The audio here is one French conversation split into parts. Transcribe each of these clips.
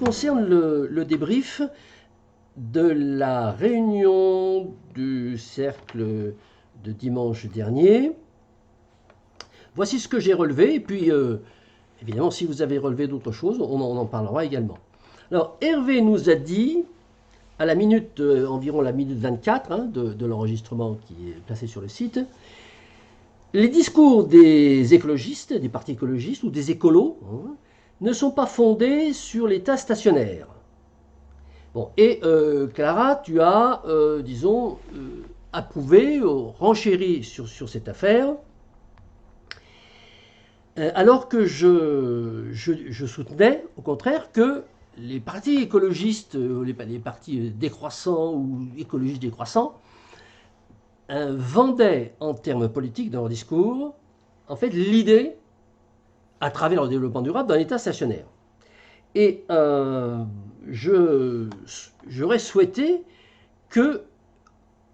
concerne le débrief de la réunion du cercle de dimanche dernier, voici ce que j'ai relevé, et puis évidemment si vous avez relevé d'autres choses, on en parlera également. Alors Hervé nous a dit, à la minute, environ la minute 24 de l'enregistrement qui est placé sur le site, les discours des écologistes, des partis écologistes ou des écolos ne sont pas fondés sur l'état stationnaire. Bon, et Clara, tu as, disons, approuvé, renchéri sur cette affaire, alors que je soutenais, au contraire, que les partis écologistes, les partis décroissants ou écologistes décroissants, vendaient en termes politiques dans leur discours, en fait, l'idée, à travers le développement durable, d'un État stationnaire. Et j'aurais souhaité que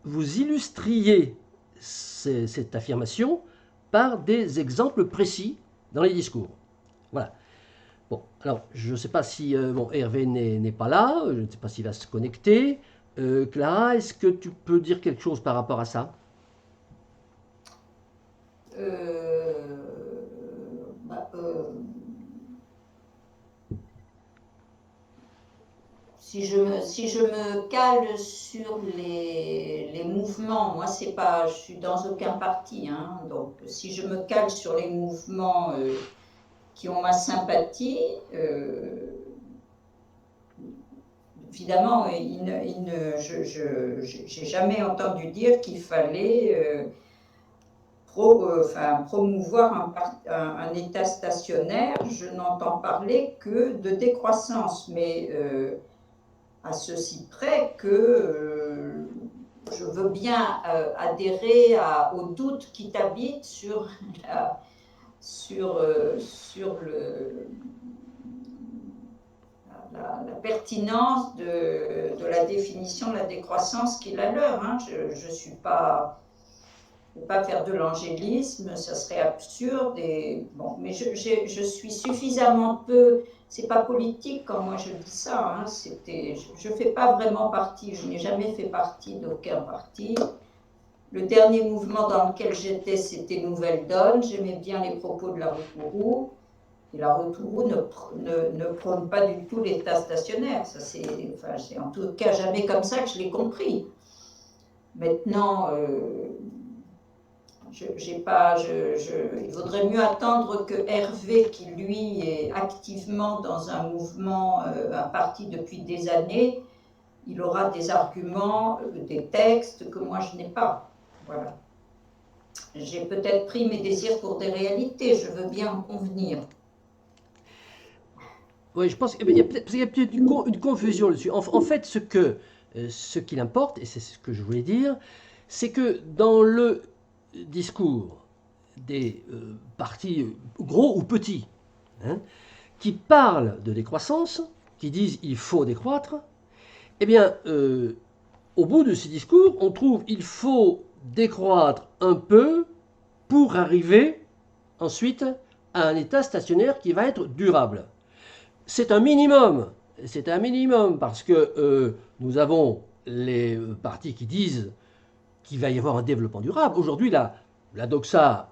vous illustriez cette affirmation par des exemples précis dans les discours. Voilà. Bon, alors, je ne sais pas si bon, Hervé n'est pas là, je ne sais pas s'il va se connecter. Clara, est-ce que tu peux dire quelque chose par rapport à ça? Bah, si je me cale sur les mouvements, moi c'est pas, je suis dans aucun parti, hein, donc si je me cale sur les mouvements qui ont ma sympathie, évidemment, je n'ai jamais entendu dire qu'il fallait promouvoir un État stationnaire. Je n'entends parler que de décroissance, mais à ceci près que je veux bien adhérer aux doutes qui t'habitent sur la pertinence de la définition de la décroissance qui est la leur. Hein. Je ne suis pas... ne pas faire de l'angélisme, ça serait absurde. Et, bon, mais je suis suffisamment peu... C'est pas politique quand moi je dis ça. Hein, je ne fais pas vraiment partie, je n'ai jamais fait partie d'aucun parti. Le dernier mouvement dans lequel j'étais, c'était Nouvelle Donne. J'aimais bien les propos de la Rotourou. Et la Rotourou ne prône pas du tout l'état stationnaire. Ça, c'est en tout cas jamais comme ça que je l'ai compris. Maintenant... il vaudrait mieux attendre que Hervé, qui lui est activement dans un mouvement, un parti depuis des années, il aura des arguments, des textes que moi je n'ai pas. Voilà. J'ai peut-être pris mes désirs pour des réalités, je veux bien en convenir. Oui, je pense qu'il y a peut-être une confusion là-dessus. En fait, ce qu'il importe, et c'est ce que je voulais dire, c'est que dans le discours des partis gros ou petits, hein, qui parlent de décroissance, qui disent il faut décroître, eh bien, au bout de ces discours, on trouve il faut décroître un peu pour arriver ensuite à un état stationnaire qui va être durable. C'est un minimum. C'est un minimum parce que nous avons les partis qui disent qu'il va y avoir un développement durable. Aujourd'hui, la doxa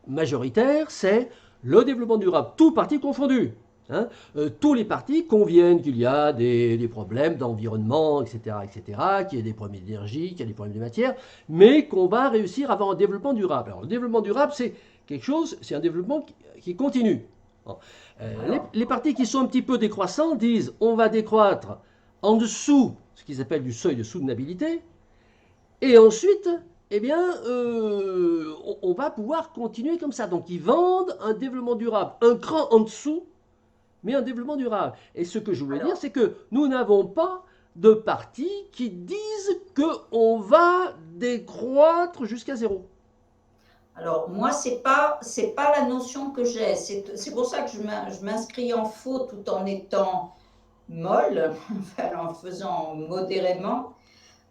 majoritaire, c'est le développement durable, tout parti confondu. Hein. Tous les partis conviennent qu'il y a des problèmes d'environnement, etc., qu'il y a des problèmes d'énergie, qu'il y a des problèmes de matière, mais qu'on va réussir à avoir un développement durable. Alors, le développement durable, c'est quelque chose, c'est un développement qui continue. Bon. Les partis qui sont un petit peu décroissants disent on va décroître en dessous, ce qu'ils appellent du seuil de soutenabilité, et ensuite, eh bien, on va pouvoir continuer comme ça. Donc, ils vendent un développement durable, un cran en dessous, mais un développement durable. Et ce que je voulais dire, c'est que nous n'avons pas de partis qui disent qu'on va décroître jusqu'à zéro. Alors, moi, c'est pas la notion que j'ai. C'est pour ça que je m'inscris en faux tout en étant molle, en faisant modérément.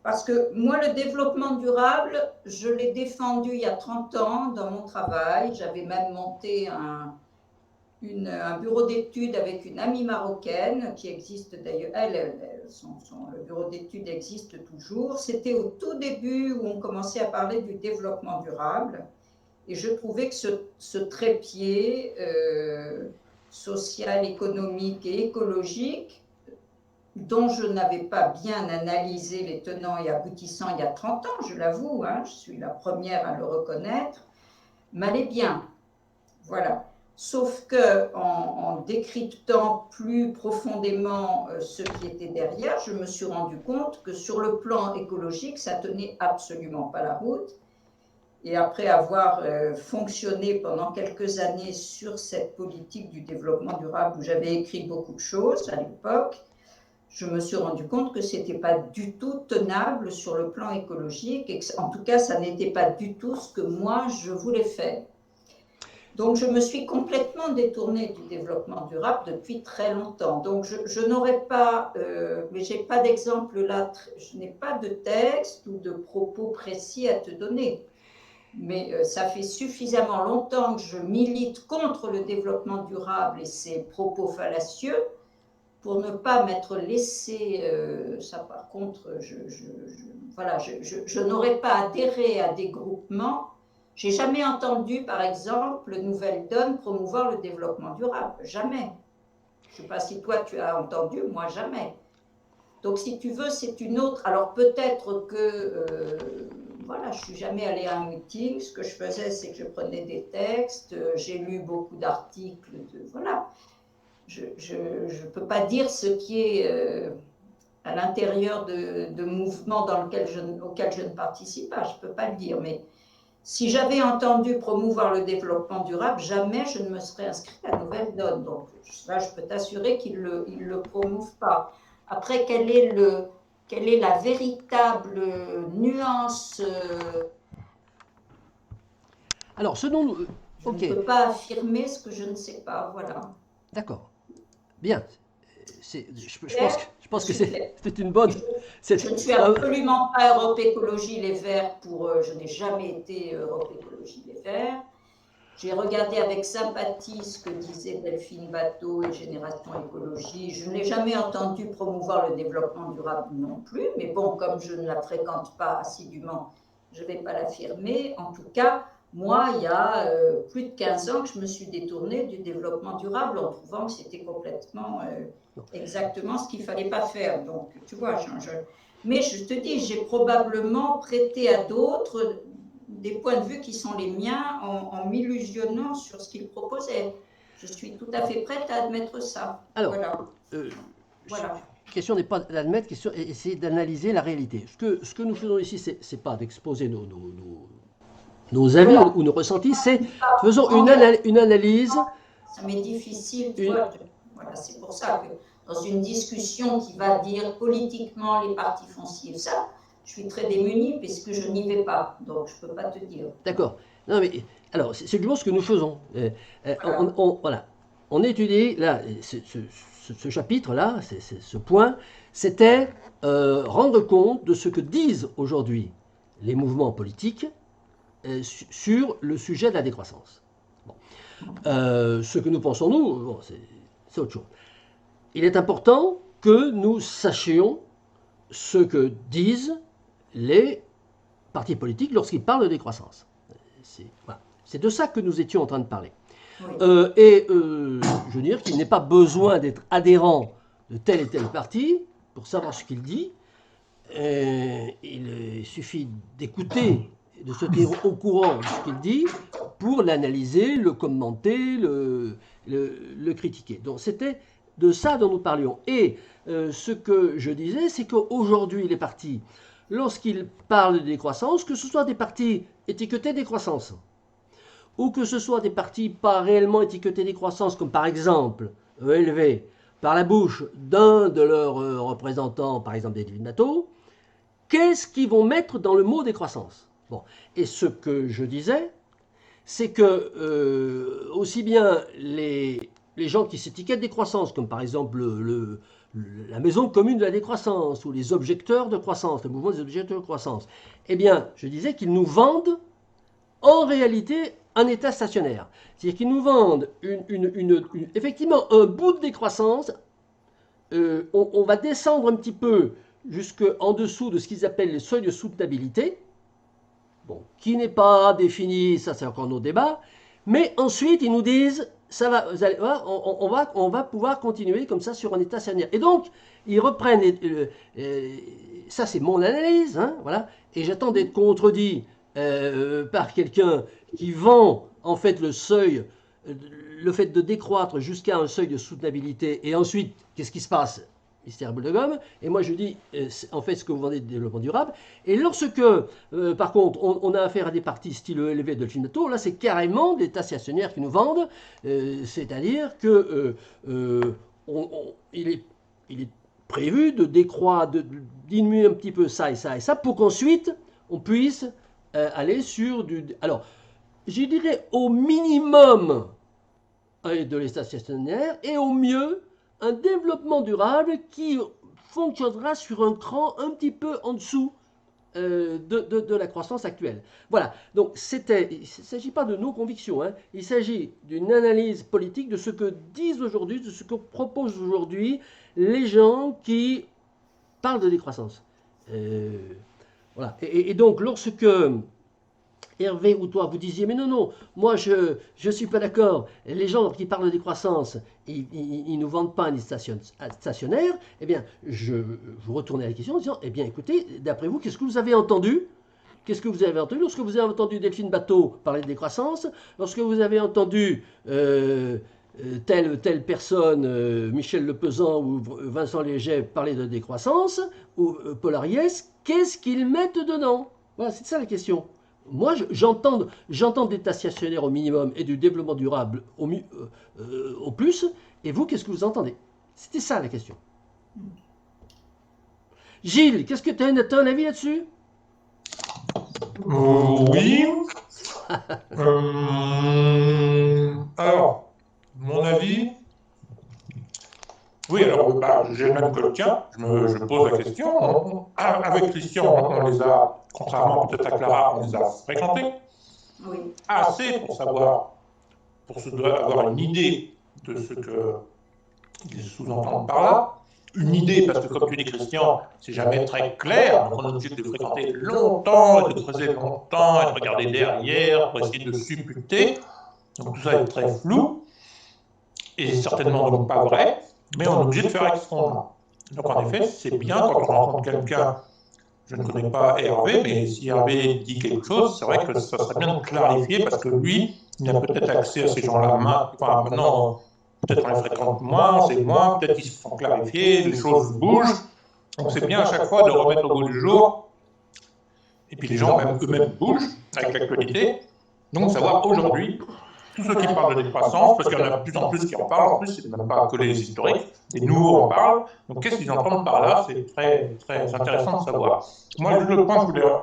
Parce que moi, le développement durable, je l'ai défendu il y a 30 ans dans mon travail. J'avais même monté un bureau d'études avec une amie marocaine qui existe d'ailleurs, le bureau d'études existe toujours. C'était au tout début où on commençait à parler du développement durable et je trouvais que ce trépied social, économique et écologique, dont je n'avais pas bien analysé les tenants et aboutissants il y a 30 ans, je l'avoue, hein, je suis la première à le reconnaître, m'allait bien. Voilà. Sauf qu'en décryptant plus profondément ce qui était derrière, je me suis rendu compte que sur le plan écologique, ça tenait absolument pas la route. Et après avoir fonctionné pendant quelques années sur cette politique du développement durable, où j'avais écrit beaucoup de choses à l'époque, je me suis rendu compte que ce n'était pas du tout tenable sur le plan écologique, et que, en tout cas, ça n'était pas du tout ce que moi, je voulais faire. Donc, je me suis complètement détournée du développement durable depuis très longtemps. Donc, je n'aurais pas, mais je n'ai pas d'exemple là, je n'ai pas de texte ou de propos précis à te donner. Mais ça fait suffisamment longtemps que je milite contre le développement durable et ses propos fallacieux pour ne pas m'être laissé, ça par contre, voilà, je n'aurais pas adhéré à des groupements. J'ai jamais entendu, par exemple, Nouvelle Donne promouvoir le développement durable. Jamais. Je ne sais pas si toi tu as entendu, moi jamais. Donc si tu veux, c'est une autre. Alors peut-être que, voilà, je ne suis jamais allée à un meeting. Ce que je faisais, c'est que je prenais des textes, j'ai lu beaucoup d'articles, voilà. Je ne peux pas dire ce qui est à l'intérieur de mouvements auxquels je ne participe pas, je ne peux pas le dire. Mais si j'avais entendu promouvoir le développement durable, jamais je ne me serais inscrite à Nouvelle Donne. Donc là, je peux t'assurer qu'ils ne le promouvent pas. Après, quelle est la véritable nuance Alors, ce dont... Je ne peux pas affirmer ce que je ne sais pas, voilà. D'accord. Bien. Je pense que c'est une bonne... Je ne suis absolument pas Europe Écologie Les Verts je n'ai jamais été Europe Écologie Les Verts. J'ai regardé avec sympathie ce que disait Delphine Batho et Génération Écologie. Je n'ai jamais entendu promouvoir le développement durable non plus, mais bon, comme je ne la fréquente pas assidûment, je ne vais pas l'affirmer. En tout cas, moi, il y a plus de 15 ans que je me suis détournée du développement durable en trouvant que c'était complètement exactement ce qu'il ne fallait pas faire. Donc, tu vois, mais je te dis, j'ai probablement prêté à d'autres des points de vue qui sont les miens en m'illusionnant sur ce qu'ils proposaient. Je suis tout à fait prête à admettre ça. Alors, voilà. La question n'est pas d'admettre, c'est d'analyser la réalité. Ce que nous faisons ici, ce n'est pas d'exposer nos avis ou nos ressentis, c'est faisons une analyse. Ça m'est difficile, tu vois. Voilà, c'est pour ça que dans une discussion qui va dire politiquement les partis fonciers, ça, je suis très démunie puisque je n'y vais pas, donc je ne peux pas te dire. D'accord. Non, mais alors, c'est justement ce que nous faisons. Voilà. On étudie, là, ce chapitre-là, ce point, c'était rendre compte de ce que disent aujourd'hui les mouvements politiques sur le sujet de la décroissance. Bon. Ce que nous pensons, nous, bon, c'est autre chose. Il est important que nous sachions ce que disent les partis politiques lorsqu'ils parlent de décroissance. Voilà. C'est de ça que nous étions en train de parler. Oui. Je veux dire qu'il n'est pas besoin d'être adhérent de tel et tel parti pour savoir ce qu'il dit. Il suffit d'écouter, de se tenir au courant de ce qu'il dit pour l'analyser, le commenter, le critiquer. Donc c'était de ça dont nous parlions. Et ce que je disais, c'est qu'aujourd'hui, les partis, lorsqu'ils parlent de décroissance, que ce soit des partis étiquetés décroissance, ou que ce soit des partis pas réellement étiquetés décroissance, comme par exemple ELV, par la bouche d'un de leurs représentants, par exemple Delphine Batho, qu'est-ce qu'ils vont mettre dans le mot décroissance? Bon. Et ce que je disais, c'est que aussi bien les gens qui s'étiquettent décroissance, comme par exemple la maison commune de la décroissance, ou les objecteurs de croissance, le mouvement des objecteurs de croissance, eh bien, je disais qu'ils nous vendent en réalité un état stationnaire. C'est-à-dire qu'ils nous vendent effectivement un bout de décroissance. On va descendre un petit peu jusqu'en dessous de ce qu'ils appellent le seuil de soutenabilité, bon, qui n'est pas défini, ça c'est encore nos débats, mais ensuite ils nous disent, ça va, vous allez voir, on va pouvoir continuer comme ça sur un état stationnaire. Et donc, ils reprennent, ça c'est mon analyse, hein, voilà, et j'attends d'être contredit par quelqu'un qui vend en fait le seuil, le fait de décroître jusqu'à un seuil de soutenabilité, et ensuite, qu'est-ce qui se passe? Mystère boule de gomme. Et moi je dis, en fait, ce que vous vendez de développement durable. Et lorsque, par contre, on a affaire à des parties style élevé de film bateau, là c'est carrément des états stationnaires qui nous vendent, c'est-à-dire que il est prévu de décroître, de diminuer un petit peu ça et ça et ça, pour qu'ensuite on puisse aller sur du... Alors, je dirais au minimum de l'état stationnaire et au mieux un développement durable qui fonctionnera sur un cran un petit peu en dessous de la croissance actuelle. Voilà, donc il ne s'agit pas de nos convictions, hein. Il s'agit d'une analyse politique de ce que disent aujourd'hui, de ce que proposent aujourd'hui les gens qui parlent de décroissance. Voilà, et donc lorsque... Hervé ou toi, vous disiez, mais non, non, moi je ne suis pas d'accord. Les gens qui parlent de décroissance, ils ne nous vendent pas un stationnaire. Eh bien, je vous retournez à la question en disant, eh bien, écoutez, d'après vous, qu'est-ce que vous avez entendu? Qu'est-ce que vous avez entendu lorsque vous avez entendu Delphine Bateau parler de décroissance? Lorsque vous avez entendu telle personne, Michel Lepezan ou Vincent Léger parler de décroissance, ou Paul Ariès, qu'est-ce qu'ils mettent dedans? Voilà, c'est ça la question. Moi, j'entends d'état stationnaire au minimum et du développement durable au plus. Et vous, qu'est-ce que vous entendez? C'était ça la question. Gilles, qu'est-ce que tu as un avis là-dessus? Oui. Alors, mon avis. Oui, alors j'ai le même que le tien. Je pose la question. Avec Christian, on les a, contrairement peut-être à Clara, on les a fréquentés. Oui. Assez pour savoir, avoir une idée de ce qu'ils sous-entendent par là. Une idée, parce que comme tu dis Christian, c'est jamais très clair, donc on est obligé de fréquenter longtemps, et de creuser longtemps, et de regarder derrière pour essayer de supputer. Donc tout ça est très flou, et certainement donc pas vrai, mais on est obligé de faire avec ce qu'on a. Donc en effet, c'est bien quand on rencontre quelqu'un, je ne connais pas Hervé, mais si Hervé dit quelque chose, c'est vrai que ça serait bien de clarifier, parce que lui, il a peut-être accès à ces gens-là maintenant. Peut-être on les fréquente moins, c'est moins, peut-être qu'ils se font clarifier, les choses bougent. Donc c'est bien à chaque fois de remettre au goût du jour. Et puis les gens eux-mêmes bougent avec l'actualité. Donc savoir aujourd'hui, tous ceux qui parlent de décroissance, parce qu'il y en a de plus en plus qui en parlent, en plus c'est même pas que les historiques, les nouveaux en parlent. Donc qu'est-ce qu'ils entendent par là? C'est très, très intéressant de savoir. Moi, le point que je voulais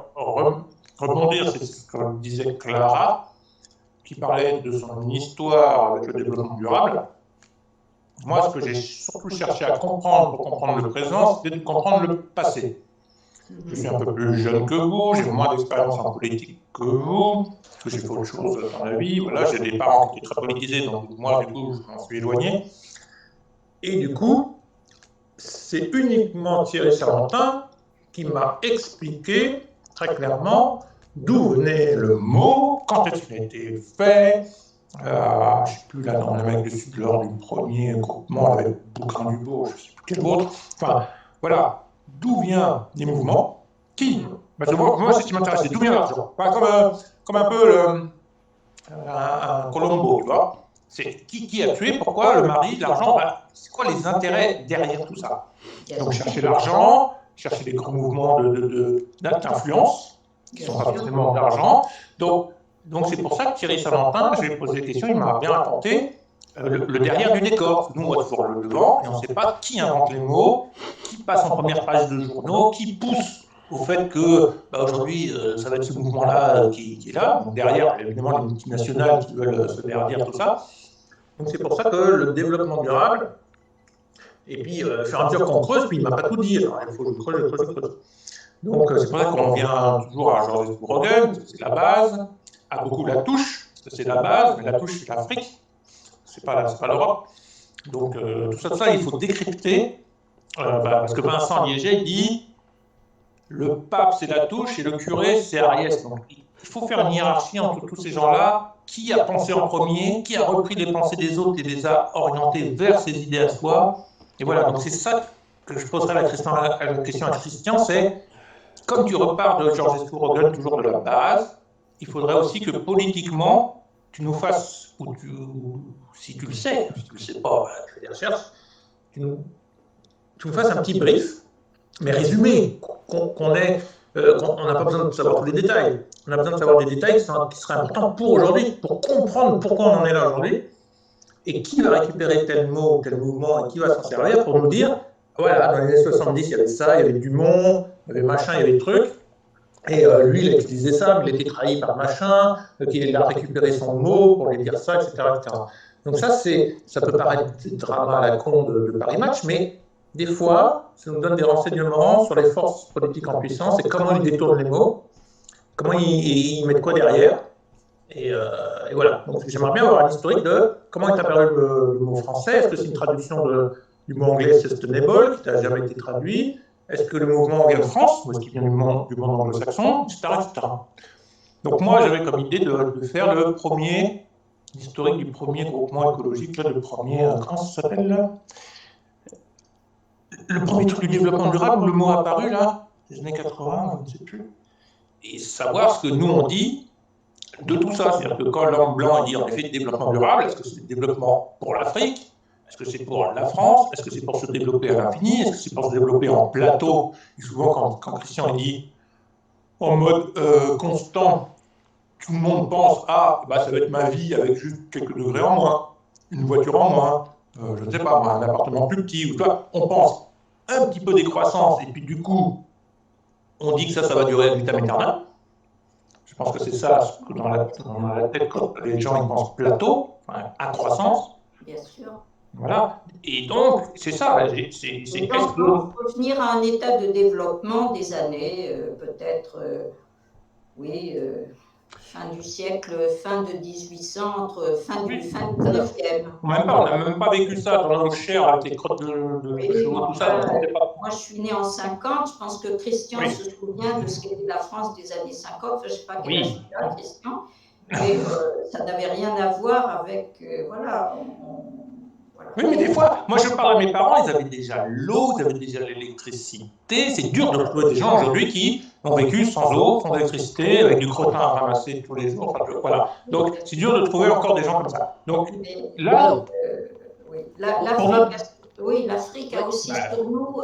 rebondir, c'est ce que disait Clara, qui parlait de son histoire avec le développement durable. Moi, ce que j'ai surtout cherché à comprendre pour comprendre le présent, c'était de comprendre le passé. Je suis un peu plus jeune que vous, j'ai moins d'expérience en politique que vous, parce que j'ai fait autre chose dans la vie. Voilà, j'ai des parents qui étaient très politisés, donc moi, du coup, je m'en suis éloigné. Et du coup, c'est uniquement Thierry Salentin qui m'a expliqué très clairement d'où venait le mot, quand est-ce qu'il a été fait. Je ne sais plus, là, dans l'Amérique du Sud, lors du premier groupement avec Boucrin Dubourg, je ne sais plus quel autre. Enfin, voilà, d'où viennent les mouvements, qui, parce que moi, c'est ce qui m'intéresse, c'est d'où vient l'argent. Comme un peu un Colombo, tu vois. C'est qui a tué, pourquoi, le mari, l'argent, c'est quoi les intérêts derrière tout ça? Donc, chercher l'argent, chercher des grands mouvements d'influence, qui sont pas forcément de l'argent. Donc c'est pour ça que Thierry Salentin, je lui ai posé des questions, il m'a bien raconté le derrière du décor. Nous, on voit toujours le devant, et on ne sait pas qui invente les mots, qui passe en première page de journaux, qui pousse au fait que aujourd'hui, ça va être ce mouvement-là qui est là. Donc derrière, évidemment, les multinationales qui veulent se verdir, tout ça. Donc c'est pour ça que le développement durable, et puis faire un mesure qu'on creuse, puis il ne m'a pas tout dit. Alors il faut que je creuse. Donc c'est pour ça qu'on vient toujours à Georges Brogan, c'est la base. a beaucoup la touche, parce que c'est la base, mais la touche, c'est l'Afrique, c'est pas l'Europe. Donc, tout ça, il faut décrypter, parce que Vincent Liéger dit le pape, c'est la touche, et le curé, c'est Ariès. Donc, il faut faire une hiérarchie entre tous ces gens-là. Qui a pensé en premier, qui a repris les pensées des autres et les a orientés vers ses idées à soi. Et voilà, donc c'est ça que je poserai la question à Christian, c'est, comme tu repars de Georges Escourogel, toujours de la base, il faudrait aussi que politiquement, tu nous fasses, ou si tu le sais, si tu ne le sais pas, tu fais des recherches, tu nous fasses un petit brief, mais résumé, qu'on ait, on n'a pas besoin de savoir tous les détails. On a besoin de savoir des détails qui seraient importants pour aujourd'hui, pour comprendre pourquoi on en est là aujourd'hui, et qui va récupérer tel mot, tel mouvement, et qui va s'en servir pour nous dire, voilà, dans les années 70, il y avait ça, il y avait Dumont, il y avait machin, il y avait truc, et lui, il a utilisé ça, mais il a été trahi par machin, il a récupéré son mot pour lui dire ça, etc. etc. Donc ça peut paraître des dramas à la con de Paris Match, mais des fois, ça nous donne des renseignements sur les forces politiques en puissance et comment ils détournent les mots, comment ils mettent quoi derrière. Et voilà. Donc j'aimerais bien avoir un historique de comment est apparu le mot français. Est-ce que c'est une traduction du mot anglais sustainable, qui n'a jamais été traduit? Est-ce que le mouvement vient de France, ou est-ce qu'il vient du monde anglo-saxon, etc., etc. Donc moi, j'avais comme idée de faire le premier historique du premier groupement écologique, là, le premier, comment ça s'appelle là? Le premier truc du développement durable, le mot apparu là, les années 80, je ne sais plus, et savoir ce que nous on dit de tout ça. C'est-à-dire que quand l'homme blanc dit en effet développement durable, est-ce que c'est développement pour l'Afrique? Est-ce que c'est pour la France? Est-ce que c'est pour se développer à l'infini? Est-ce que c'est pour se développer en plateau? Et souvent, quand Christian dit en mode constant, tout le monde pense ah, bah, ça va être ma vie avec juste quelques degrés en moins, une voiture en moins, je ne sais pas, un appartement plus petit, ou toi, on pense un petit peu décroissance, et puis du coup, on dit que ça va durer à vitam aeternam. Je pense que c'est ça, dans la tête, quand les gens ils pensent plateau, enfin, accroissance. Bien sûr. Voilà. Et donc, c'est ça. C'est donc, revenir à un état de développement des années, peut-être, oui, fin du siècle, fin de 1800, entre fin du 19e. On n'a même pas vécu ça dans nos chairs avec les crottes de chevaux, tout ça. Moi, je suis née en 50. Je pense que Christian se souvient de ce qu'était la France des années 50. Enfin, je ne sais pas quel âge il a, Christian. Mais ça n'avait rien à voir avec... voilà. Oui, mais des fois, moi je parle à mes parents, ils avaient déjà l'eau, ils avaient déjà l'électricité. C'est dur de retrouver des gens aujourd'hui qui ont vécu sans eau, sans électricité, avec du crottin à ramasser tous les jours. Enfin, voilà. Donc c'est dur de trouver encore des gens comme ça. Donc là, l'Afrique a aussi pour nous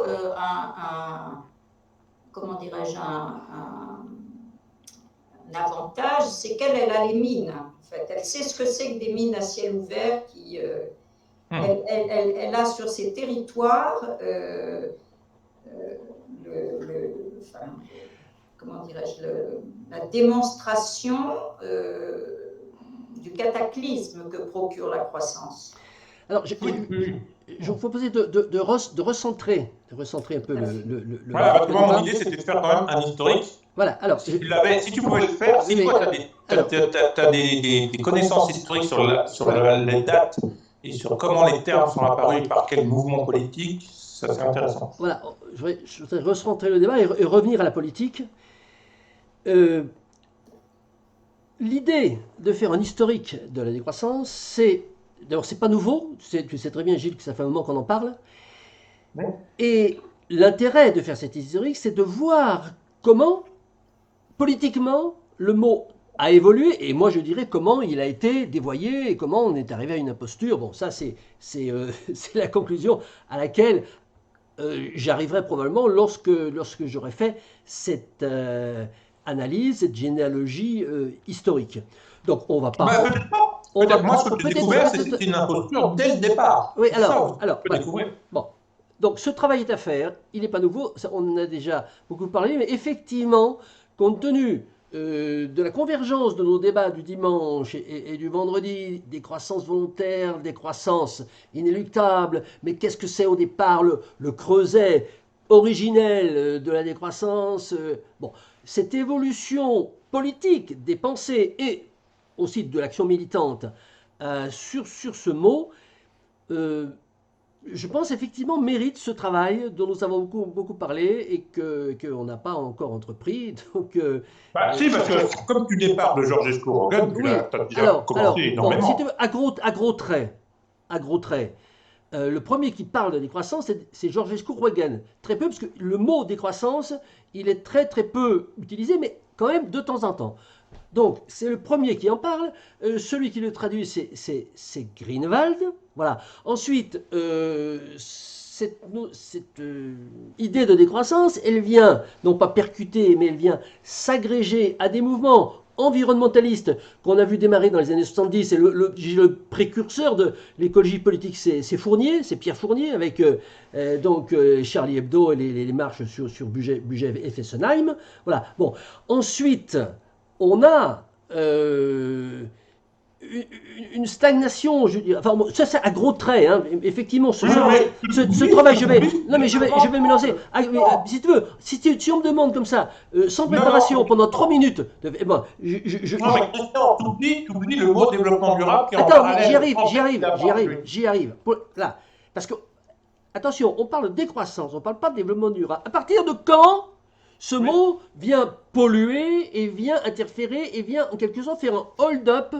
comment dirais-je, un avantage, c'est qu'elle a les mines. En fait, elle sait ce que c'est que des mines à ciel ouvert qui elle a sur ses territoires comment dirais-je, la démonstration du cataclysme que procure la croissance. Alors, je vous proposais de recentrer un peu le voilà, parce que moi, mon idée, c'était de faire quand même un historique. Voilà, alors... Si tu pouvais le faire, si toi, tu as des connaissances historiques sur les dates et sur comment les termes sont apparus, par quel mouvement politique, ça c'est intéressant. Voilà, je voudrais recentrer le débat et revenir à la politique. L'idée de faire un historique de la décroissance, c'est... D'abord, c'est pas nouveau, tu sais très bien, Gilles, que ça fait un moment qu'on en parle. Oui. Et l'intérêt de faire cet historique, c'est de voir comment, politiquement, le mot a évolué, et moi je dirais comment il a été dévoyé, et comment on est arrivé à une imposture. Bon, ça c'est la conclusion à laquelle j'arriverai probablement lorsque j'aurai fait cette analyse, cette généalogie historique. Donc on va pas... Peut-être pas. Peut-être moi, ce que j'ai découvert, c'est une imposture dès le départ. Oui, alors découvrir. Bon, donc ce travail est à faire, il n'est pas nouveau, on en a déjà beaucoup parlé, mais effectivement, compte tenu de la convergence de nos débats du dimanche et du vendredi, des croissances volontaires, des croissances inéluctables, mais qu'est-ce que c'est au départ le creuset originel de la décroissance, bon, cette évolution politique des pensées et aussi de l'action militante sur ce mot, je pense effectivement mérite ce travail dont nous avons beaucoup parlé et qu'on n'a pas encore entrepris. Donc, Si, parce que comme tu départs de Georgescu Roegen, tu oui, as déjà commencé énormément. Bon, si tu veux, à gros traits, le premier qui parle de décroissance, c'est Georgescu Roegen. Très peu, parce que le mot décroissance, il est très peu utilisé, mais quand même de temps en temps. Donc, c'est le premier qui en parle. Celui qui le traduit, c'est Greenwald. Voilà. Ensuite, cette idée de décroissance, elle vient, non pas percuter, mais elle vient s'agréger à des mouvements environnementalistes qu'on a vu démarrer dans les années 70. Et le précurseur de l'écologie politique, c'est Fournier, c'est Pierre Fournier, avec Charlie Hebdo et les marches sur Bugey et Fessenheim. Voilà. Bon. Ensuite, on a une stagnation, je dis, enfin, ça c'est à gros traits, hein. Effectivement, ce travail, je vais me lancer. Si tu veux, si on me demande comme ça, sans préparation, pendant 3 minutes, Non, mais Christian, t'oublies le mot développement durable qui est en attends, parallèle. j'y arrive. Là, parce que, attention, on parle de décroissance, on ne parle pas de développement durable. À partir de quand ce mot vient polluer et vient interférer et vient en quelque sorte faire un hold-up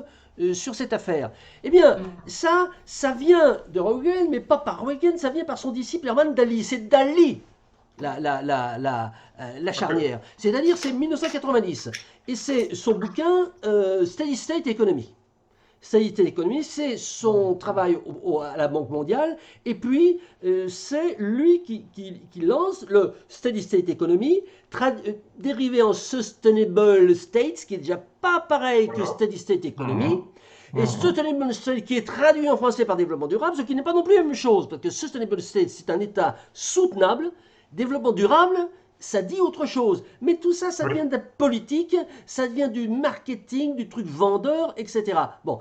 sur cette affaire? Eh bien, ça vient de Roegen, mais pas par Roegen, ça vient par son disciple Herman Daly. C'est Daly la charnière. C'est-à-dire, c'est 1990. Et c'est son bouquin Steady State Economy. Steady State Economy, c'est son travail à la Banque mondiale. Et puis, c'est lui qui lance le Steady State Economy, dérivé en Sustainable States, qui est déjà pas pareil que Steady State Economy. Et Sustainable State, qui est traduit en français par développement durable, ce qui n'est pas non plus la même chose, parce que Sustainable State, c'est un état soutenable. Développement durable, ça dit autre chose. Mais tout ça, ça vient de la politique, ça vient du marketing, du truc vendeur, etc. Bon.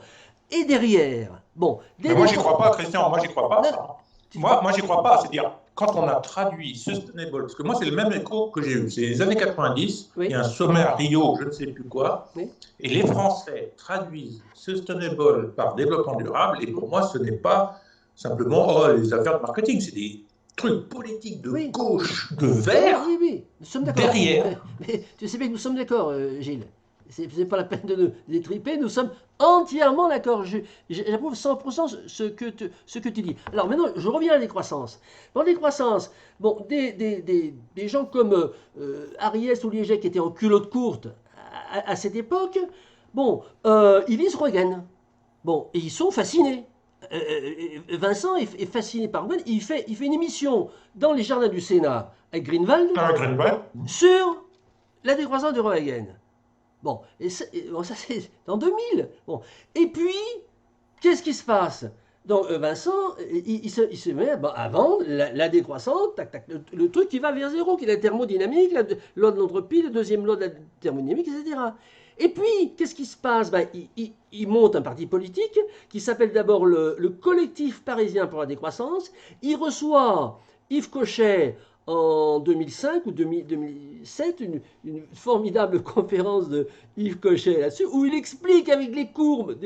Et derrière, Mais moi, j'y crois pas, Christian, moi, j'y crois pas. Ça. Moi, j'y crois pas. C'est-à-dire, quand on a traduit Sustainable, parce que moi, c'est le même écho que j'ai eu. C'est les années 90, il y a un sommet à Rio, je ne sais plus quoi, et les Français traduisent Sustainable par développement durable, et pour moi, ce n'est pas simplement les affaires de marketing, c'est des trucs politiques de gauche, de vert, oui, nous sommes d'accord. Derrière. Mais tu sais bien que nous sommes d'accord, Gilles. C'est pas la peine de nous détriper, nous sommes entièrement d'accord. J'approuve 100% ce que tu dis. Alors maintenant, je reviens à la décroissance. Dans la décroissance, des gens comme Ariès ou Liéget qui étaient en culotte courte à cette époque, ils lisent Roegen. Et ils sont fascinés. Vincent est fasciné par Roegen. Il fait une émission dans les jardins du Sénat avec Greenwald sur la décroissance de Roegen. Ça c'est en 2000. Et puis, qu'est-ce qui se passe? Donc Vincent, il se met à vendre la décroissante, le truc qui va vers zéro, qui est la thermodynamique, la loi de l'entropie, la deuxième loi de la thermodynamique, etc. Et puis, qu'est-ce qui se passe? Il monte un parti politique qui s'appelle d'abord le Collectif parisien pour la décroissance. Il reçoit Yves Cochet en 2005 ou 2007, une formidable conférence de Yves Cochet là-dessus, où il explique avec des courbes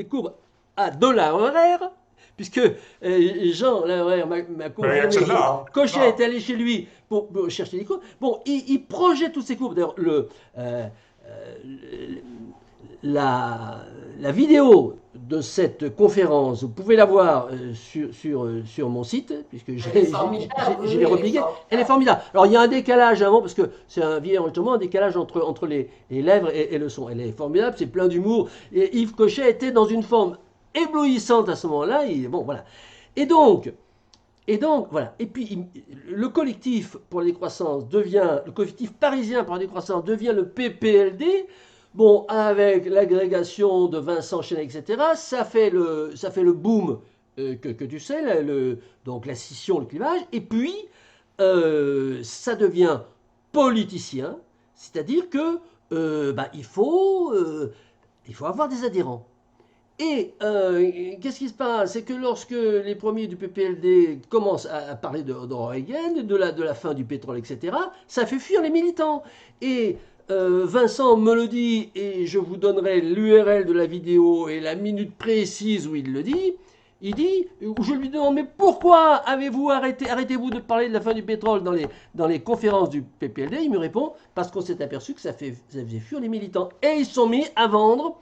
à $, puisque Jean Lahoraire m'a confirmé que Cochet est allé chez lui pour chercher des courbes. Il projette toutes ces courbes. D'ailleurs, la vidéo de cette conférence, vous pouvez la voir sur mon site, puisque je l'ai repliquée. Elle est formidable. Alors, il y a un décalage avant, parce que c'est un vieil enregistrement, un décalage entre les lèvres et le son. Elle est formidable, c'est plein d'humour. Et Yves Cochet était dans une forme éblouissante à ce moment-là. Voilà. Et donc, voilà. Et puis, le collectif pour la décroissance le collectif parisien pour la décroissance devient le PPLD. Avec l'agrégation de Vincent Chenet, etc., ça fait le boom que tu sais, donc la scission, le clivage, et puis ça devient politicien, c'est-à-dire que il faut avoir des adhérents. Et qu'est-ce qui se passe? C'est que lorsque les premiers du PPLD commencent à parler de Roegen, de la fin du pétrole, etc., ça fait fuir les militants. Et Vincent me le dit et je vous donnerai l'URL de la vidéo et la minute précise où il le dit. Il dit, je lui demande, mais pourquoi avez-vous arrêtez-vous de parler de la fin du pétrole dans les conférences du PPLD? Il me répond, parce qu'on s'est aperçu que ça faisait fuir les militants. Et ils sont mis à vendre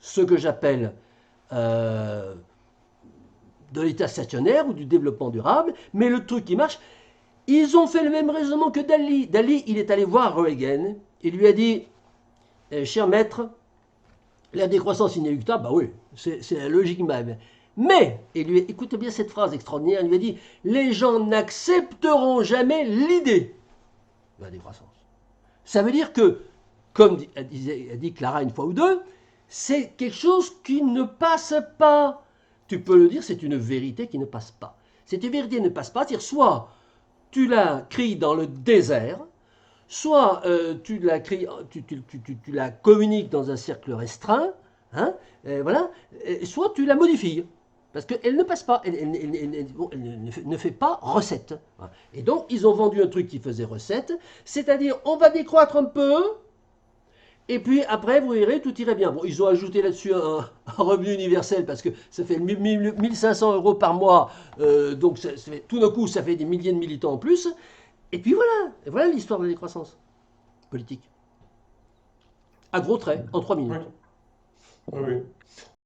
ce que j'appelle de l'état stationnaire ou du développement durable, mais le truc qui marche, ils ont fait le même raisonnement que Dali. Dali, il est allé voir Reagan, il lui a dit, cher maître, la décroissance inéluctable, bah oui, c'est la logique même. Mais, écoutez bien cette phrase extraordinaire, il lui a dit, les gens n'accepteront jamais l'idée de la décroissance. Ça veut dire que, comme a dit Clara une fois ou deux, c'est quelque chose qui ne passe pas. Tu peux le dire, c'est une vérité qui ne passe pas. Cette vérité ne passe pas, c'est-à-dire soit tu la cries dans le désert, soit tu la communiques dans un cercle restreint, hein, voilà, soit tu la modifies. Parce qu'elle ne passe pas, elle ne fait pas recette. Et donc, ils ont vendu un truc qui faisait recette, c'est-à-dire on va décroître un peu, et puis après, vous verrez, tout irait bien. Bon, ils ont ajouté là-dessus un revenu universel parce que ça fait 1500 € par mois, donc tout d'un coup, ça fait des milliers de militants en plus. Et puis voilà l'histoire de la décroissance politique. À gros traits, en 3 minutes. Oui. Oui.